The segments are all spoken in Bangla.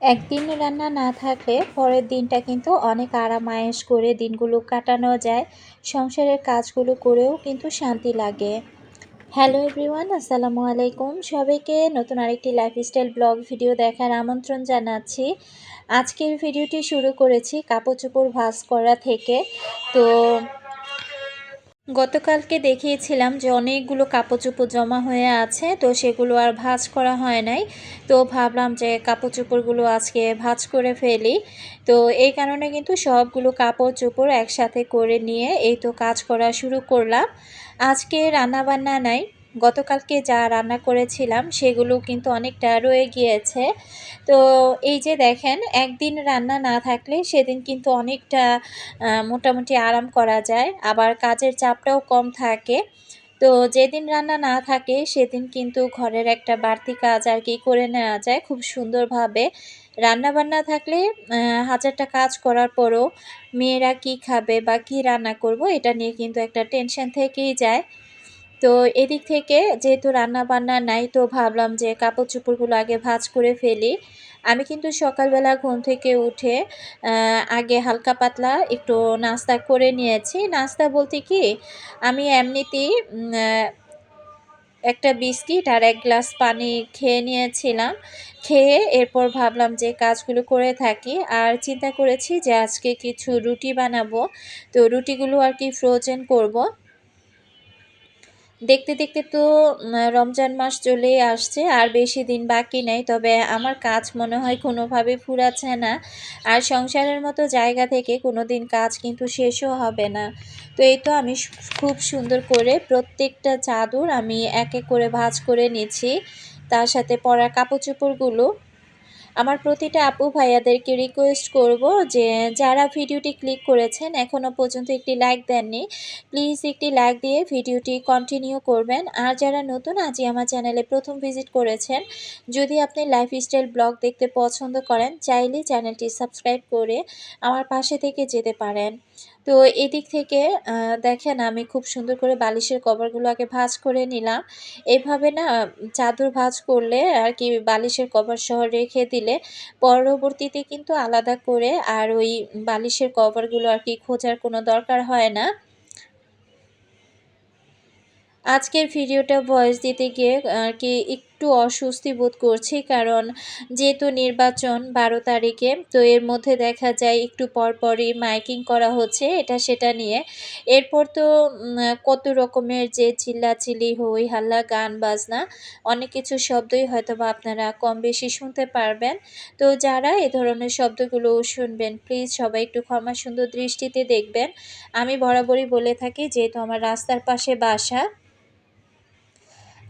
একদিন রান্না না থাকলে পরের দিনটা কিন্তু অনেক আরাম-আয়েশ করে দিনগুলো কাটানো যায়। সংসারের কাজগুলো করেও কিন্তু শান্তি লাগে। হ্যালো এভরিওয়ান, আসসালামু আলাইকুম। সবাইকে নতুন আরেকটি লাইফস্টাইল ব্লগ ভিডিও দেখার আমন্ত্রণ জানাচ্ছি। আজকের ভিডিওটি শুরু করেছি কাপড়-চোপড় ভাঁজ করা থেকে। তো গতকালকে দেখিয়েছিলাম যে অনেকগুলো কাপড়-চোপড় জমা হয়ে আছে, তো সেগুলো আর ভাঁজ করা হয় নাই। তো ভাবলাম যে কাপড়-চোপড়গুলো আজকে ভাঁজ করে ফেলি। তো এই কারণে কিন্তু সবগুলো কাপড়-চোপড় একসাথে করে নিয়ে এই তো কাজ করা শুরু করলাম। আজকে রান্নাবান্না নাই। গতকালকে যা রান্না করেছিলাম সেগুলো কিন্তু অনেকটা রয়ে গিয়েছে। তো এই যে দেখেন, একদিন রান্না না থাকলে সেদিন কিন্তু অনেকটা মোটামুটি আরাম করা যায়, আবার কাজের চাপটাও কম থাকে। তো যেদিন রান্না না থাকে সেদিন কিন্তু ঘরের একটা বাড়তি কাজ আর কি করে নেওয়া যায় খুব সুন্দরভাবে। রান্নাবান্না থাকলে হাজারটা কাজ করার পরও মেয়েরা কি খাবে বা কি রান্না করব এটা নিয়ে কিন্তু একটা টেনশন থেকেই যায়। তো এদিক থেকে যেহেতু রান্না-বান্না নাই, তো ভাবলাম যে কাপড়-চোপড়গুলো আগে ভাঁজ করে ফেলি। আমি কিন্তু সকালবেলা ঘুম থেকে উঠে আগে হালকা পাতলা একটু নাস্তা করে নিয়েছি। নাস্তা বলতে কি, আমি এমনিতেই একটা বিস্কিট আর ১ গ্লাস পানি খেয়ে নিয়েছিলাম। খেয়ে এরপর ভাবলাম যে কাজগুলো করে থাকি। আর চিন্তা করেছি যে আজকে কিছু রুটি বানাবো। তো রুটিগুলো আর কি ফ্রোজেন করব। দেখতে দেখতে তো রমজান মাস চলেই আসছে, আর বেশি দিন বাকি নেই। তবে আমার কাজ মনে হয় কোনোভাবে ফুরাচ্ছে না। আর সংসারের মতো জায়গা থেকে কোনোদিন কাজ কিন্তু শেষও হবে না। তো এই তো আমি খুব সুন্দর করে প্রত্যেকটা চাদর আমি এক এক করে ভাঁজ করে নিচ্ছি। তার সাথে পরা কাপড়-চোপড়গুলো। আমার প্রতিটা আপু ভাইয়াদেরকে রিকোয়েস্ট করব যে যারা ভিডিওটি ক্লিক করেছেন এখনও পর্যন্ত একটি লাইক দেননি, প্লিজ একটি লাইক দিয়ে ভিডিওটি কন্টিনিউ করবেন। আর যারা নতুন আজই আমার চ্যানেলে প্রথম ভিজিট করেছেন, যদি আপনি লাইফস্টাইল ব্লগ দেখতে পছন্দ করেন চাইলে চ্যানেলটি সাবস্ক্রাইব করে আমার পাশে থেকে যেতে পারেন। তো এদিক থেকে দেখেন, আমি খুব সুন্দর করে বালিশের কভারগুলো আগে ভাঁজ করে নিলাম। এভাবে না চাদর ভাঁজ করলে আর কি বালিশের কভার সহ রেখে দিলে পরবর্তীতে কিন্তু আলাদা করে আর ওই বালিশের কভারগুলো আর কি খোঁজার কোনো দরকার হয় না। আজকের ভিডিওটা ভয়েস দিতে গিয়ে আর কি একটু অস্বস্তি বোধ করছি, কারণ যেহেতু নির্বাচন ১২ তারিখে, তো এর মধ্যে দেখা যায় একটু পরপরই মাইকিং করা হচ্ছে এটা সেটা নিয়ে। এরপর তো কত রকমের যে চিল্লাচিল্লি, হই হাল্লা, গান বাজনা, অনেক কিছু শব্দই হয়তোবা আপনারা কম বেশি শুনতে পারবেন। তো যারা এ ধরনের শব্দগুলো শুনবেন প্লিজ সবাই একটু ক্ষমা সুন্দর দৃষ্টিতে দেখবেন। আমি বরাবরই বলে থাকি, যেহেতু আমার রাস্তার পাশে বাসা।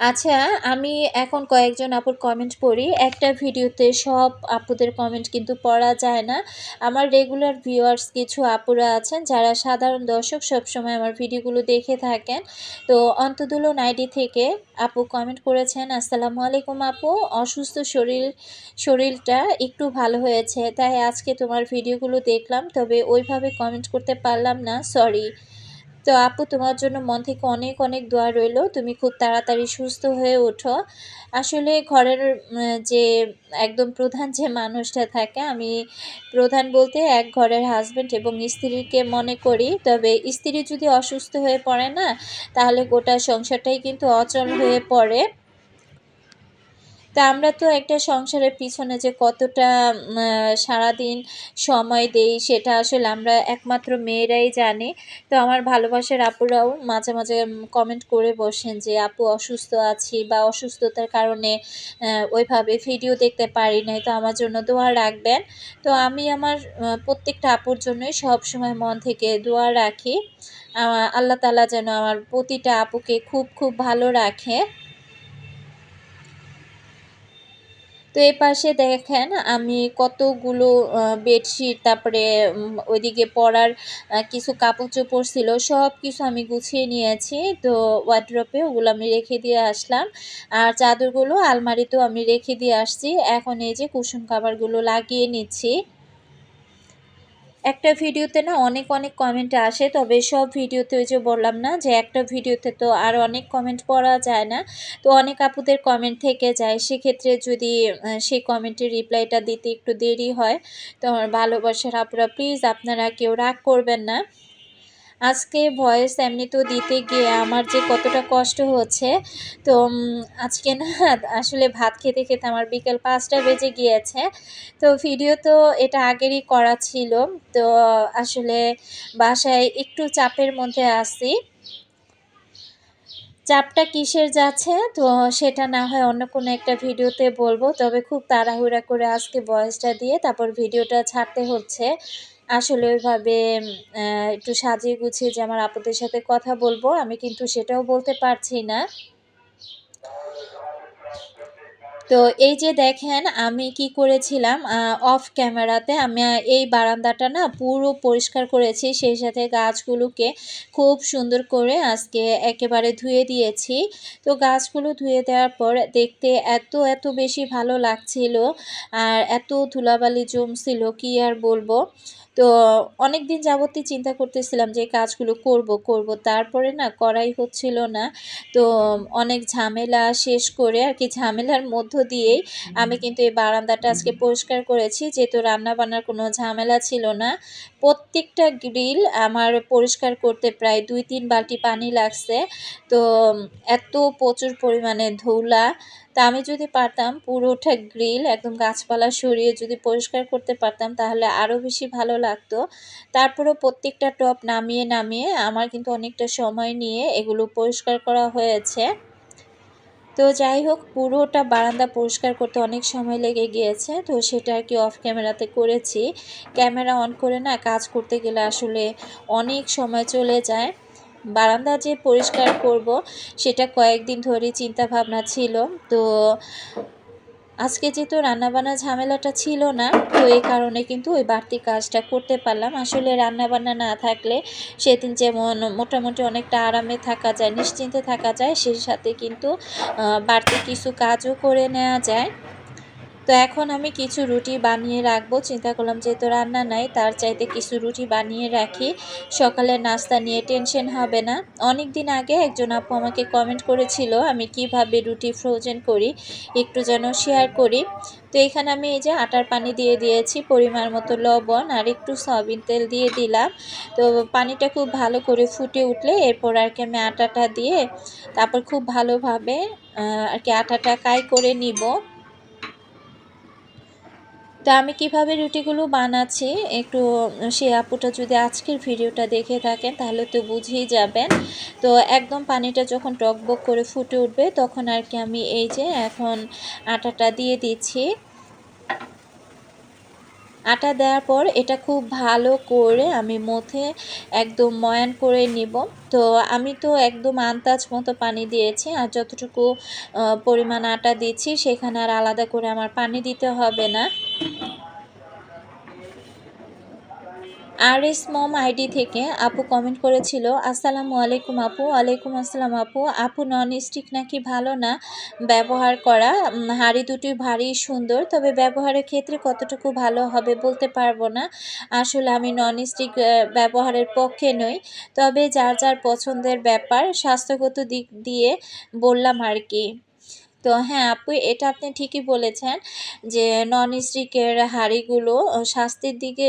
আচ্ছা, আমি এখন কয়েকজন আপুর কমেন্ট পড়ি। একটা ভিডিওতে সব আপুদের কমেন্ট কিন্তু পড়া যায় না। আমার রেগুলার ভিউয়ার্স কিছু আপুরা আছেন যারা সাধারণ দর্শক, সবসময় আমার ভিডিওগুলো দেখে থাকেন। তো অন্তদুলন আইডি থেকে আপু কমেন্ট করেছেন, আসসালামু আলাইকুম আপু, অসুস্থ শরীরটা একটু ভালো হয়েছে, তাই আজকে তোমার ভিডিওগুলো দেখলাম, তবে ওইভাবে কমেন্ট করতে পারলাম না, সরি। তো আপু, তোমার জন্য মন থেকে অনেক অনেক দোয়া রইলো। তুমি খুব তাড়াতাড়ি সুস্থ হয়ে ওঠো। আসলে ঘরের যে একদম প্রধান যে মানুষটা থাকে, আমি প্রধান বলতে এক ঘরের হাসব্যান্ড এবং স্ত্রীকে মনে করি। তবে স্ত্রী যদি অসুস্থ হয়ে পড়ে না, তাহলে গোটা সংসারটাই কিন্তু অচল হয়ে পড়ে। তা আমরা তো একটা সংসারের পিছনে যে কতটা সারাদিন সময় দেই সেটা আসলে আমরা একমাত্র মেয়েরাই জানি। তো আমার ভালোবাসার আপুরাও মাঝে মাঝে কমেন্ট করে বসেন যে আপু অসুস্থ আছি, বা অসুস্থতার কারণে ওইভাবে ভিডিও দেখতে পারি নাই, তো আমার জন্য দোয়া রাখবেন। তো আমি আমার প্রত্যেকটা আপুর জন্যই সবসময় মন থেকে দোয়া রাখি। আল্লাহ তাআলা যেন আমার প্রতিটা আপুকে খুব খুব ভালো রাখে। তো এই পাশে দেখেন, আমি কতগুলো বেডশিট, তারপরে ওইদিকে পরার কিছু কাপড়-চোপড় ছিল, সবকিছু আমি গুছিয়ে নিয়েছি। তো ওয়ারড্রপে ওগুলো আমি রেখে দিয়ে আসলাম। আর চাদরগুলো আলমারিতেও আমি রেখে দিয়ে আসছি। এখন এই যে কুশন কভারগুলো লাগিয়ে নিচ্ছি। একটা ভিডিওতে না অনেক অনেক কমেন্ট আসে, তবে সব ভিডিওতে ওই যে বললাম না যে একটা ভিডিওতে তো আর অনেক কমেন্ট পড়া যায় না, তো অনেক আপুদের কমেন্ট থেকে যায়। সেক্ষেত্রে যদি সেই কমেন্টের রিপ্লাইটা দিতে একটু দেরি হয়, তো আমার ভালোবাসার আপুরা প্লিজ আপনারা কেউ রাগ করবেন না। আজকে ভয়েস এমনিতেও দিতে গিয়ে আমার যে কতটা কষ্ট হচ্ছে, তো আজকে না আসলে ভাত খেতে খেতে আমার বিকেল ৫টা বেজে গিয়েছে। তো ভিডিও তো এটা আগেরই করা ছিল। তো আসলে বাসায় একটু চাপের মধ্যে আছি। চাপটা কিসের যাচ্ছে তো সেটা না হয় অন্য কোনো একটা ভিডিওতে বলবো, তবে খুব তাড়াহুড়া করে আজকে ভয়েসটা দিয়ে তারপর ভিডিওটা ছাড়তে হচ্ছে। আসলে ওইভাবে একটু সাজিয়ে গুছিয়ে যে আমার আপুদের সাথে কথা বলবো, আমি কিন্তু সেটাও বলতে পারছি না। তো এই যে দেখেন আমি কি করেছিলাম, অফ ক্যামেরাতে আমি এই বারান্দাটা না পুরো পরিষ্কার করেছি, সেই সাথে গাছগুলোকে খুব সুন্দর করে আজকে একেবারে ধুয়ে দিয়েছি। তো গাছগুলো ধুয়ে দেওয়ার পর দেখতে এত এত বেশি ভালো লাগছিল, আর এত ধুলাবালি জমছিল কি আর বলবো। তো অনেক দিন যাবতই চিন্তা করতেছিলাম যে কাজগুলো করব, তারপরে না করাই হচ্ছিল না। তো অনেক ঝামেলা শেষ করে আর কি, ঝামেলার মধ্য দিয়েই আমি কিন্তু এই বারান্দাটা আজকে পরিষ্কার করেছি, যেহেতু রান্নাবান্নার কোনো ঝামেলা ছিল না। প্রত্যেকটা গ্রিল আমার পরিষ্কার করতে প্রায় ২-৩ বালতি পানি লাগছে। তো এত প্রচুর পরিমাণে ধুলা, তা আমি যদি পারতাম পুরোটা গ্রিল একদম গাছপালা সরিয়ে যদি পরিষ্কার করতে পারতাম তাহলে আরও বেশি ভালো লাগতো। তারপরেও প্রত্যেকটা টব নামিয়ে নামিয়ে আমার কিন্তু অনেকটা সময় নিয়ে এগুলো পরিষ্কার করা হয়েছে। তো যাই হোক, পুরোটা বারান্দা পরিষ্কার করতে অনেক সময় লেগে গিয়েছে, তো সেটা আর কি অফ ক্যামেরাতে করেছি। ক্যামেরা অন করে না কাজ করতে গেলে আসলে অনেক সময় চলে যায়। বারান্দা যে পরিষ্কার করব সেটা কয়েকদিন ধরেই চিন্তা ভাবনা ছিল। তো আজকে যেহেতু রান্নাবান্না ঝামেলাটা ছিল না, তো এই কারণে কিন্তু ওই বাড়তি কাজটা করতে পারলাম। আসলে রান্নাবান্না না থাকলে সেদিন যেমন মোটামুটি অনেকটা আরামে থাকা যায়, নিশ্চিন্তে থাকা যায়, সেই সাথে কিন্তু বাড়তি কিছু কাজও করে নেওয়া যায়। তো এখন আমি কিছু রুটি বানিয়ে রাখবো, চিন্তা করলাম যেহেতু রান্না নাই তার চাইতে কিছু রুটি বানিয়ে রাখি, সকালের নাস্তা নিয়ে টেনশন হবে না। অনেক দিন আগে একজন আপু আমাকে কমেন্ট করেছিল আমি কিভাবে রুটি ফ্রোজেন করি, একটু যেন শেয়ার করি। তো এখানে আমি এই যে আটার পানি দিয়ে দিয়েছি, পরিমাণ মতো লবণ আর একটু সয়াবিন তেল দিয়ে দিলাম। তো পানিটা খুব ভালো করে ফুটে উঠলে এরপর আর কি আমি আটাটা দিয়ে তারপর খুব ভালোভাবে আর কি আটাটা কাই করে নিব। তো আমি কিভাবে রুটিগুলো বানাচ্ছি একটু, সেই আপুটা যদি আজকের ভিডিওটা দেখে থাকেন তাহলে তো বুঝেই যাবেন। তো একদম পানিটা যখন টকবক করে ফুটে উঠবে তখন আর কি আমি এই যে এখন আটাটা দিয়ে দিচ্ছি। আটা দেওয়ার পর এটা খুব ভালো করে আমি মথে একদম ময়ান করে নিব। তো আমি তো একদম আন্দাজ মতো পানি দিয়েছি, আর যতটুকু পরিমাণ আটা দিচ্ছি সেখানে আর আলাদা করে আমার পানি দিতে হবে না। RS মম আইডি থেকে আপু কমেন্ট করেছিল, আসসালামু আলাইকুম আপু। ওয়ালাইকুম আসসালাম আপু। আপু নন স্টিক নাকি ভালো না ব্যবহার করা, হাঁড়ি দুটি ভারী সুন্দর, তবে ব্যবহারের ক্ষেত্রে কতটুকু ভালো হবে বলতে পারবো না। আসলে আমি নন স্টিক ব্যবহারের পক্ষে নই, তবে যার যার পছন্দের ব্যাপার, স্বাস্থ্যগত দিক দিয়ে বললাম আর কি। তো হ্যাঁ আপু, এটা আপনি ঠিকই বলেছেন যে নন স্টিকের হাঁড়িগুলো স্বাস্থ্যের দিকে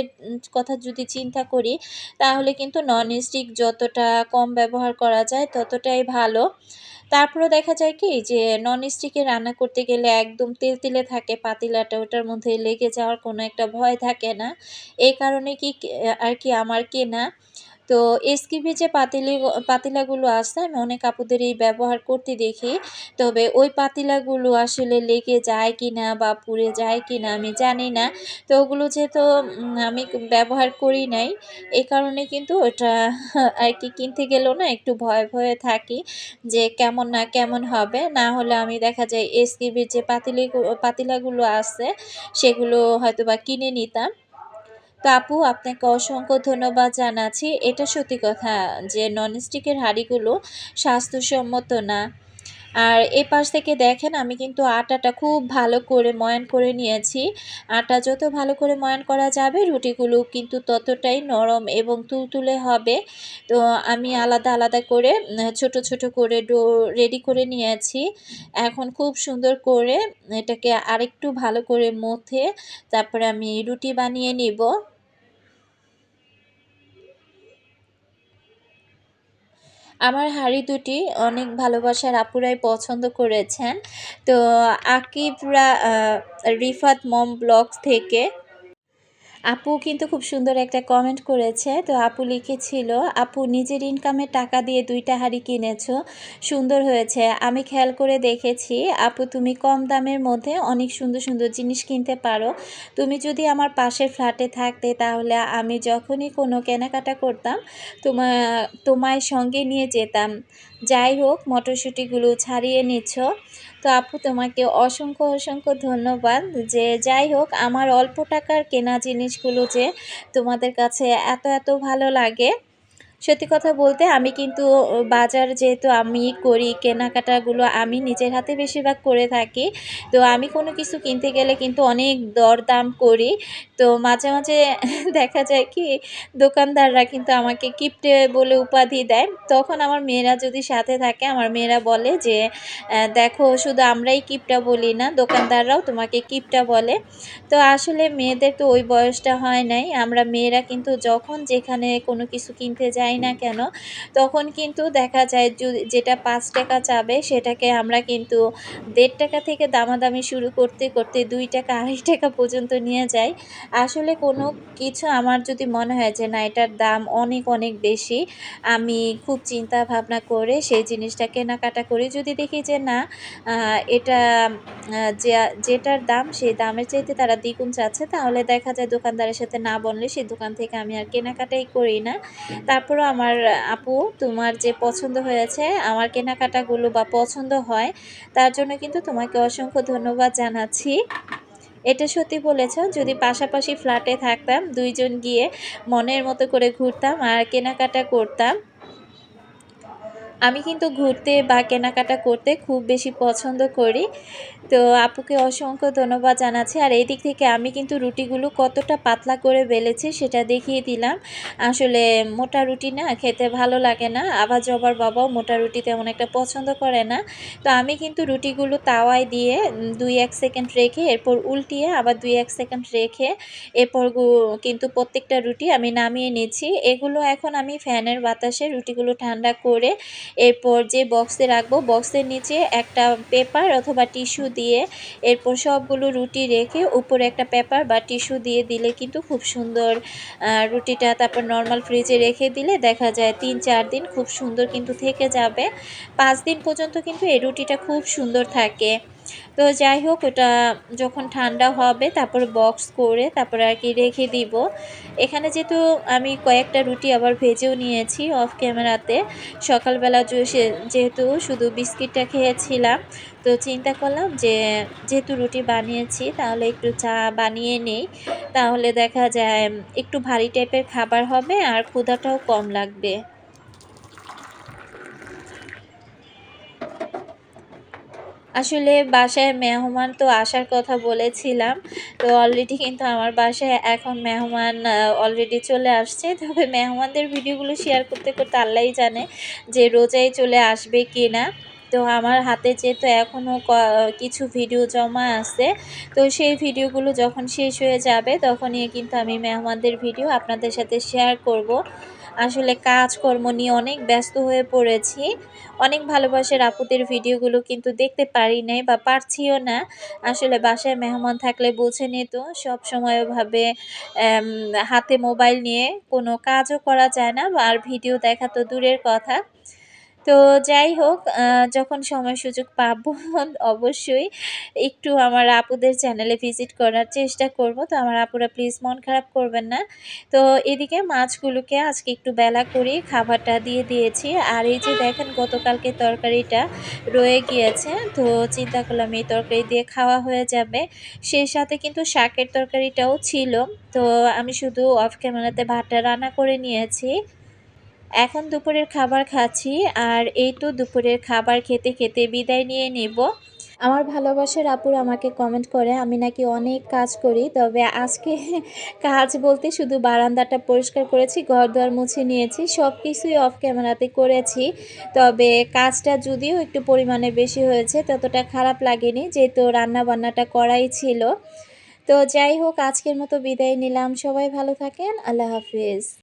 কথা যদি চিন্তা করি তাহলে কিন্তু নন স্টিক যতটা কম ব্যবহার করা যায় ততটাই ভালো। তারপরেও দেখা যায় কি যে নন স্টিকে রান্না করতে গেলে একদম তেলতেলে থাকে পাতিলাটা, ওটার মধ্যে লেগে যাওয়ার কোনো একটা ভয় থাকে না। এই কারণে কি আর কি আমার কেনা। তো এসকিপি যে পাতিলাগুলো আছে আমি অনেক আপুদেরই ব্যবহার করতে দেখি, তবে ওই পাতিলাগুলো আসলে লেগে যায় কিনা বা পুড়ে যায় কিনা আমি জানি না। তো ওগুলো যেহেতু আমি ব্যবহার করি নাই, এই কারণে কিন্তু ওটা আর কি কিনতে গেলেও না একটু ভয়ে ভয়ে থাকি যে কেমন না কেমন হবে। না হলে আমি দেখা যায় এসকিপির যে পাতিলাগুলো আছে সেগুলো হয়তোবা কিনে নিতাম। তো আপু আপনাকে অসংখ্য ধন্যবাদ জানাচ্ছি। এটা সত্যি কথা যে ননস্টিকের হাঁড়িগুলো স্বাস্থ্যসম্মত না। আর এ পাশ থেকে দেখেন আমি কিন্তু আটাটা খুব ভালো করে ময়ান করে নিয়েছি। আটা যত ভালো করে ময়ান করা যাবে রুটিগুলো কিন্তু ততটাই নরম এবং তুলতুলে হবে। তো আমি আলাদা আলাদা করে ছোট ছোট করে ডো রেডি করে নিয়েছি। এখন খুব সুন্দর করে এটাকে আরেকটু ভালো করে মথে তারপরে আমি রুটি বানিয়ে নিব। আমার হাঁড়ি দুটি অনেক ভালোবাসার আপুরাই পছন্দ করেছেন। তো রিফাত মম ব্লগস থেকে আপু কিন্তু খুব সুন্দর একটা কমেন্ট করেছে। তো আপু লিখেছিল, আপু নিজের ইনকামের টাকা দিয়ে ২টা হাঁড়ি কিনেছো, সুন্দর হয়েছে। আমি খেয়াল করে দেখেছি আপু তুমি কম দামের মধ্যে অনেক সুন্দর সুন্দর জিনিস কিনতে পারো। তুমি যদি আমার পাশের ফ্ল্যাটে থাকতে তাহলে আমি যখনই কোনো কেনাকাটা করতাম তোমায় সঙ্গে নিয়ে যেতাম। যাই হোক, মটরশুঁটিগুলো ছাড়িয়ে নিচ্ছ। তো আপু তোমাকে অসংখ্য অসংখ্য ধন্যবাদ। যে যাই হোক, আমার অল্প টাকার কেনা জিনিসগুলো যে তোমাদের কাছে এত এত ভালো লাগে। সত্যি কথা বলতে আমি কিন্তু বাজার যেহেতু আমি করি, কেনাকাটাগুলো আমি নিজের হাতে বেশিরভাগ করে থাকি। তো আমি কোনো কিছু কিনতে গেলে কিন্তু অনেক দরদাম করি। তো মাঝে মাঝে দেখা যায় কি দোকানদাররা কিন্তু আমাকে কিপটে বলে উপাধি দেয়। তখন আমার মেয়েরা যদি সাথে থাকে, আমার মেয়েরা বলে যে দেখো শুধু আমরাই কিপটা বলি না, দোকানদাররাও তোমাকে কিপটা বলে। তো আসলে মেয়েদের তো ওই বয়সটা হয় নাই। আমরা মেয়েরা কিন্তু যখন যেখানে কোনো কিছু কিনতে যাই না কেন, তখন কিন্তু দেখা যায় যেটা ৳৫ চাবে সেটাকে আমরা কিন্তু ৳১.৫ থেকে দামাদামি শুরু করতে করতে ৳২, ৳২.৫ পর্যন্ত নিয়ে যাই। আসলে কোনো কিছু আমার যদি মনে হয় যে না এটার দাম অনেক অনেক বেশি, আমি খুব চিন্তা ভাবনা করে সেই জিনিসটা কেনাকাটা করি। যদি দেখি যে না এটা যেটার দাম সেই দামের চাইতে তারা দ্বিগুণ চাচ্ছে, তাহলে দেখা যায় দোকানদারের সাথে না বললে সেই দোকান থেকে আমি আর কেনাকাটাই করি না। তারপরেও আমার আপু তোমার যে পছন্দ হয়েছে, আমার কেনাকাটাগুলো বা পছন্দ হয়, তার জন্য কিন্তু তোমাকে অসংখ্য ধন্যবাদ জানাচ্ছি। এটা সত্যি বলেছ, যদি পাশাপাশি ফ্ল্যাটে থাকতাম ২ জন গিয়ে মনের মতো করে ঘুরতাম আর কেনাকাটা করতাম। আমি কিন্তু ঘুরতে বা কেনাকাটা করতে খুব বেশি পছন্দ করি। তো আপুকে অসংখ্য ধন্যবাদ জানাচ্ছি। আর এই দিক থেকে আমি কিন্তু রুটিগুলো কতটা পাতলা করে বেলেছি সেটা দেখিয়ে দিলাম। আসলে মোটা রুটি না খেতে ভালো লাগে না। আবার জবার বাবাও মোটা রুটি তেমন একটা পছন্দ করে না। তো আমি কিন্তু রুটিগুলো তাওয়ায় দিয়ে ২-১ সেকেন্ড রেখে এরপর উল্টিয়ে আবার ২-১ সেকেন্ড রেখে এরপর কিন্তু প্রত্যেকটা রুটি আমি নামিয়ে নিচ্ছি। এগুলো এখন আমি ফ্যানের বাতাসে রুটিগুলো ঠান্ডা করে এরপর যে বক্সে রাখবো, বক্সের নিচে একটা পেপার অথবা টিস্যু দিয়ে এরপর সবগুলো রুটি রেখে উপরে একটা পেপার বা টিস্যু দিয়ে দিলে কিন্তু খুব সুন্দর রুটিটা তারপর নর্মাল ফ্রিজে রেখে দিলে দেখা যায় ৩-৪ দিন খুব সুন্দর কিন্তু থেকে যাবে। ৫ দিন পর্যন্ত কিন্তু এই রুটিটা খুব সুন্দর থাকে। তো যাই হোক, ওটা যখন ঠান্ডা হবে তারপর বক্স করে তারপরে আর কি রেখে দিব। এখানে যেহেতু আমি কয়েকটা রুটি আবার ভেজেও নিয়েছি অফ ক্যামেরাতে। সকালবেলা যেহেতু শুধু বিস্কিটটা খেয়েছিলাম, তো চিন্তা করলাম যে যেহেতু রুটি বানিয়েছি তাহলে একটু চা বানিয়ে নেই। তাহলে দেখা যায় একটু ভারী টাইপের খাবার হবে আর ক্ষুধাটাও কম লাগবে। আসলে বাসায় মেহমান তো আসার কথা বলেছিলাম। তো অলরেডি কিন্তু আমার বাসায় এখন মেহমান অলরেডি চলে আসছে। তবে মেহমানদের ভিডিওগুলো শেয়ার করতে করতে আল্লাহই জানে যে রোজাই চলে আসবে কিনা। তো আমার হাতে যেহেতু এখনও কিছু ভিডিও জমা আছে, তো সেই ভিডিওগুলো যখন শেষ হয়ে যাবে তখনই কিন্তু আমি মেহমানদের ভিডিও আপনাদের সাথে শেয়ার করব। আসলে কাজকর্ম নিয়ে অনেক ব্যস্ত হয়ে পড়েছি। অনেক ভালোবাসার আপুদের ভিডিওগুলো কিন্তু দেখতে পারি নাই বা পারছিও না। আসলে বাসায় মেহমান থাকলে বোঝেনই তো, সবসময় ওভাবে হাতে মোবাইল নিয়ে কোনো কাজও করা যায় না আর ভিডিও দেখা তো দূরের কথা। তো যাই হোক, যখন সময় সুযোগ পাবো অবশ্যই একটু আমার আপুদের চ্যানেলে ভিজিট করার চেষ্টা করব। তো আমার আপুরা প্লিজ মন খারাপ করবেন না। তো এদিকে মাছগুলোকে আজকে একটু বেলা করেই খাবারটা দিয়ে দিয়েছি। আর এই যে দেখেন গতকালকে তরকারিটা রয়ে গিয়েছে। তো চিন্তা করলাম এই তরকারি দিয়ে খাওয়া হয়ে যাবে। সেই সাথে কিন্তু শাকের তরকারিটাও ছিল। তো আমি শুধু অফ ক্যামেরাতে ভাতটা রান্না করে নিয়েছি। এখন দুপুরের খাবার খাচ্ছি, আর এই তো দুপুরের খাবার খেতে খেতে বিদায় নিয়ে নেব। আমার ভালোবাসার আপুরা আমাকে কমেন্ট করে আমি নাকি অনেক কাজ করি। তবে আজকে কাজ বলতে শুধু বারান্দাটা পরিষ্কার করেছি, ঘর-দুয়ার মুছে নিয়েছি। সবকিছুই অফ ক্যামেরাতে করেছি। তবে কাজটা যদিও একটু পরিমাণে বেশি হয়েছে, ততটা খারাপ লাগেনি যেহেতু রান্না-বান্নাটা করাই ছিল। তো যাই হোক, আজকের মতো বিদায় নিলাম। সবাই ভালো থাকেন। আল্লাহ হাফেজ।